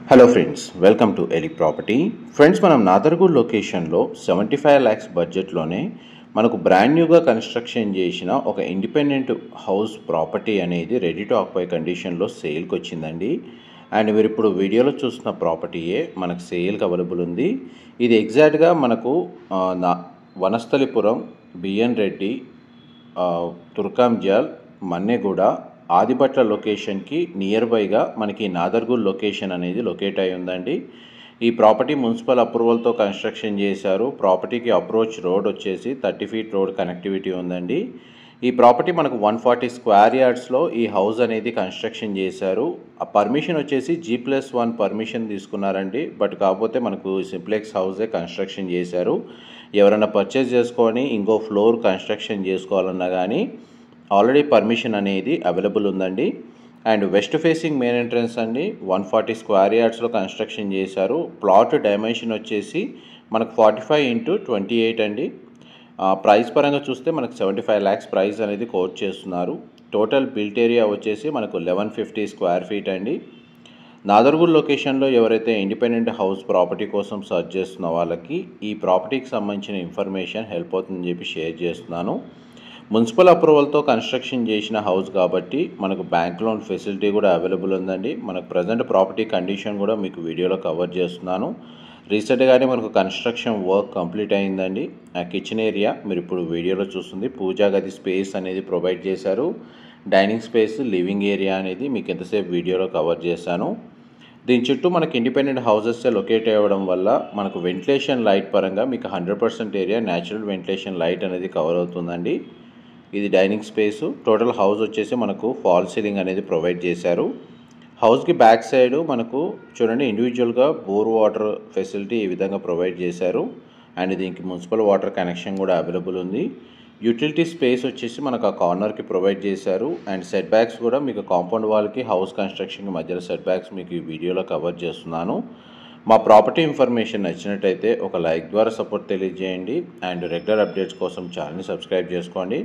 Hello friends, welcome to Eli property. Friends, మనం నాదర్గూడ్ లొకేషన్లో 75 lakhs బడ్జెట్లోనే మనకు బ్రాండ్ న్యూగా కన్స్ట్రక్షన్ చేసిన ఒక ఇండిపెండెంట్ హౌస్ ప్రాపర్టీ అనేది రెడీ టు ఆక్యుపై కండిషన్లో సేల్కి వచ్చిందండి. అండ్ మీరు ఇప్పుడు వీడియోలో చూస్తున్న ప్రాపర్టీయే మనకు సేల్కి అవైలబుల్ ఉంది. ఇది ఎగ్జాక్ట్గా మనకు వనస్థలిపురం, బిఎన్ రెడ్డి, తుర్కాంజల్, మన్నెగూడ, ఆదిబట్ల లొకేషన్కి నియర్ బైగా మనకి నాదర్గూడ్ లొకేషన్ అనేది లొకేట్ అయి ఉందండి. ఈ ప్రాపర్టీ మున్సిపల్ అప్రూవల్తో కన్స్ట్రక్షన్ చేశారు. ప్రాపర్టీకి అప్రోచ్ రోడ్ వచ్చేసి 30 feet రోడ్ కనెక్టివిటీ ఉందండి. ఈ ప్రాపర్టీ మనకు 140 square yardsలో ఈ హౌస్ అనేది కన్స్ట్రక్షన్ చేశారు. ఆ పర్మిషన్ వచ్చేసి G+1 పర్మిషన్ తీసుకున్నారండి. బట్ కాకపోతే మనకు సింప్లెక్స్ హౌసే కన్స్ట్రక్షన్ చేశారు. ఎవరైనా పర్చేజ్ చేసుకొని ఇంకో ఫ్లోర్ కన్స్ట్రక్షన్ చేసుకోవాలన్నా కానీ ఆల్రెడీ పర్మిషన్ అనేది అవైలబుల్ ఉందండి. And west facing main entrance అండి. 140 square yardsలో కన్స్ట్రక్షన్ చేశారు. ప్లాట్ డైమెన్షన్ వచ్చేసి మనకు 45x28 అండి. ప్రైస్ పరంగా చూస్తే మనకు 75 lakhs ప్రైస్ అనేది కోట్ చేస్తున్నారు. టోటల్ బిల్ట్ ఏరియా వచ్చేసి మనకు 1150 square feet అండి. నాదర్గూడ్ లొకేషన్లో ఎవరైతే ఇండిపెండెంట్ హౌస్ ప్రాపర్టీ కోసం సర్చ్ చేస్తున్న వాళ్ళకి ఈ ప్రాపర్టీకి సంబంధించిన ఇన్ఫర్మేషన్ హెల్ప్ అవుతుందని చెప్పి షేర్ చేస్తున్నాను. మున్సిపల్ అప్రూవల్తో కన్స్ట్రక్షన్ చేసిన హౌస్ కాబట్టి మనకు బ్యాంక్ లోన్ ఫెసిలిటీ కూడా అవైలబుల్ ఉందండి. మనకు ప్రజెంట్ ప్రాపర్టీ కండిషన్ కూడా మీకు వీడియోలో కవర్ చేస్తున్నాను. రీసెంట్గానే మనకు కన్స్ట్రక్షన్ వర్క్ కంప్లీట్ అయిందండి. ఆ కిచెన్ ఏరియా మీరు ఇప్పుడు వీడియోలో చూస్తుంది. పూజా గది స్పేస్ అనేది ప్రొవైడ్ చేశారు. డైనింగ్ స్పేస్, లివింగ్ ఏరియా అనేది మీకు ఎంతసేపు వీడియోలో కవర్ చేశాను. దీని చుట్టూ మనకి ఇండిపెండెంట్ హౌసెస్ లొకేట్ అవ్వడం వల్ల మనకు వెంటిలేషన్ లైట్ పరంగా మీకు 100% ఏరియా న్యాచురల్ వెంటిలేషన్ లైట్ అనేది కవర్ అవుతుందండి. ఇది డైనింగ్ స్పేసు. టోటల్ హౌస్ వచ్చేసి మనకు ఫాల్ సీలింగ్ అనేది ప్రొవైడ్ చేశారు. హౌస్కి బ్యాక్ సైడ్ మనకు చూడండి ఇండివిజువల్గా బోర్ వాటర్ ఫెసిలిటీ ఈ విధంగా ప్రొవైడ్ చేశారు. అండ్ దీనికి మున్సిపల్ వాటర్ కనెక్షన్ కూడా అవైలబుల్ ఉంది. యూటిలిటీ స్పేస్ వచ్చేసి మనకు ఆ కార్నర్కి ప్రొవైడ్ చేశారు. అండ్ సెట్ బ్యాక్స్ కూడా మీకు కాంపౌండ్ వాల్కి హౌస్ కన్స్ట్రక్షన్కి మధ్యలో సెట్ బ్యాక్స్ మీకు ఈ వీడియోలో కవర్ చేస్తున్నాను. మా ప్రాపర్టీ ఇన్ఫర్మేషన్ నచ్చినట్టయితే ఒక లైక్ ద్వారా సపోర్ట్ తెలియజేయండి. అండ్ రెగ్యులర్ అప్డేట్స్ కోసం ఛానల్ని సబ్స్క్రైబ్ చేసుకోండి.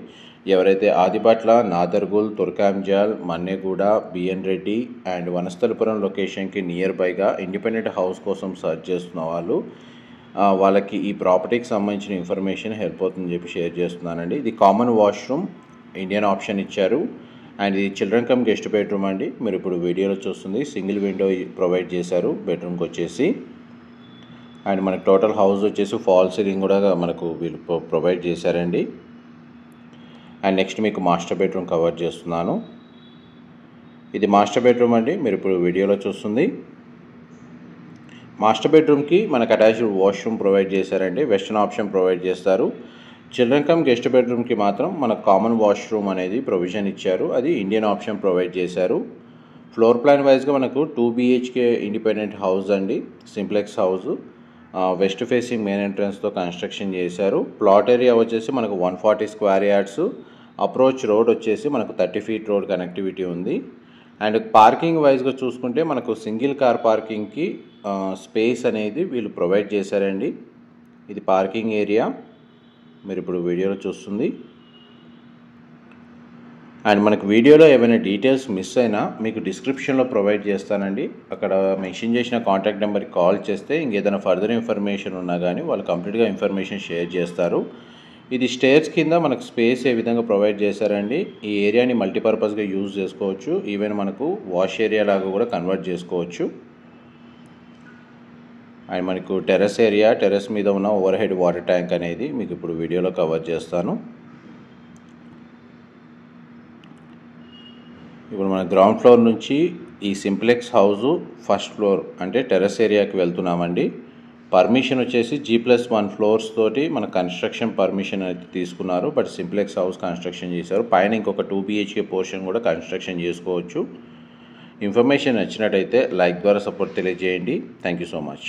ఎవరైతే ఆదిబట్ల, నాదర్గూల్, తుర్కాంజల్, మన్నెగూడ, బిఎన్ రెడ్డి అండ్ వనస్థలిపురం లొకేషన్కి నియర్ బైగా ఇండిపెండెంట్ హౌస్ కోసం సర్చ్ చేస్తున్న వాళ్ళకి ఈ ప్రాపర్టీకి సంబంధించిన ఇన్ఫర్మేషన్ హెల్ప్ అవుతుందని చెప్పి షేర్ చేస్తున్నానండి. ఇది కామన్ వాష్రూమ్ ఇండియన్ ఆప్షన్ ఇచ్చారు. అండ్ ఇది చిల్డ్రన్ కమ్ గెస్ట్ బెడ్రూమ్ అండి. మీరు ఇప్పుడు వీడియోలో చూస్తుంది. సింగిల్ విండో ప్రొవైడ్ చేశారు బెడ్రూమ్కి వచ్చేసి. అండ్ మనకు టోటల్ హౌస్ వచ్చేసి ఫాల్ సీలింగ్ కూడా మనకు వీళ్ళు ప్రొవైడ్ చేశారండి. అండ్ నెక్స్ట్ మీకు మాస్టర్ బెడ్రూమ్ కవర్ చేస్తున్నాను. ఇది మాస్టర్ బెడ్రూమ్ అండి. మీరు ఇప్పుడు వీడియోలో చూస్తుంది. మాస్టర్ బెడ్రూమ్కి మనకు అటాచ్డ్ వాష్రూమ్ ప్రొవైడ్ చేశారండి. వెస్టర్న్ ఆప్షన్ ప్రొవైడ్ చేస్తారు. చిల్డ్రన్ కమ్ గెస్ట్ బెడ్రూమ్కి మాత్రం మనకు కామన్ వాష్రూమ్ అనేది ప్రొవిజన్ ఇచ్చారు. అది ఇండియన్ ఆప్షన్ ప్రొవైడ్ చేశారు. ఫ్లోర్ ప్లాన్ వైజ్గా మనకు 2 BHK ఇండిపెండెంట్ హౌస్ అండి. Simplex house. West facing main ఎంట్రన్స్తో కన్స్ట్రక్షన్ చేశారు. ప్లాట్ ఏరియా వచ్చేసి మనకు 140 square yards. అప్రోచ్ రోడ్ వచ్చేసి మనకు 30 feet రోడ్ కనెక్టివిటీ ఉంది. అండ్ పార్కింగ్ వైజ్గా చూసుకుంటే మనకు సింగిల్ కార్ పార్కింగ్కి స్పేస్ అనేది వీళ్ళు ప్రొవైడ్ చేశారండి. ఇది పార్కింగ్ ఏరియా మీరు ఇప్పుడు వీడియోలో చూస్తుంది. అండ్ మనకు వీడియోలో ఏమైనా డీటెయిల్స్ మిస్ అయినా మీకు డిస్క్రిప్షన్లో ప్రొవైడ్ చేస్తానండి. అక్కడ మెన్షన్ చేసిన కాంటాక్ట్ నెంబర్కి కాల్ చేస్తే ఇంకేదైనా ఫర్దర్ ఇన్ఫర్మేషన్ ఉన్నా కానీ వాళ్ళు కంప్లీట్గా ఇన్ఫర్మేషన్ షేర్ చేస్తారు. ఇది స్టేర్స్ కింద మనకు స్పేస్ ఏ విధంగా ప్రొవైడ్ చేశారండి. ఈ ఏరియాని మల్టీపర్పస్గా యూజ్ చేసుకోవచ్చు. ఈవెన్ మనకు వాష్ ఏరియా లాగా కూడా కన్వర్ట్ చేసుకోవచ్చు. అండ్ మనకు టెర్రస్ ఏరియా, టెర్రస్ మీద ఉన్న ఓవర్ హెడ్ వాటర్ ట్యాంక్ అనేది మీకు ఇప్పుడు వీడియోలో కవర్ చేస్తాను. ఇప్పుడు మన గ్రౌండ్ ఫ్లోర్ నుంచి ఈ సింప్లెక్స్ హౌస్ ఫస్ట్ ఫ్లోర్ అంటే టెర్రస్ ఏరియాకి వెళ్తున్నామండి. పర్మిషన్ వచ్చేసి G+1 ఫ్లోర్స్ తోటి మన కన్స్ట్రక్షన్ పర్మిషన్ అయితే తీసుకున్నారు. బట్ సింప్లెక్స్ హౌస్ కన్స్ట్రక్షన్ చేశారు. పైన ఇంకొక 2 BHK పోర్షన్ కూడా కన్స్ట్రక్షన్ చేసుకోవచ్చు. ఇన్ఫర్మేషన్ నచ్చినట్టయితే లైక్ ద్వారా సపోర్ట్ తెలియజేయండి. Thank you so much.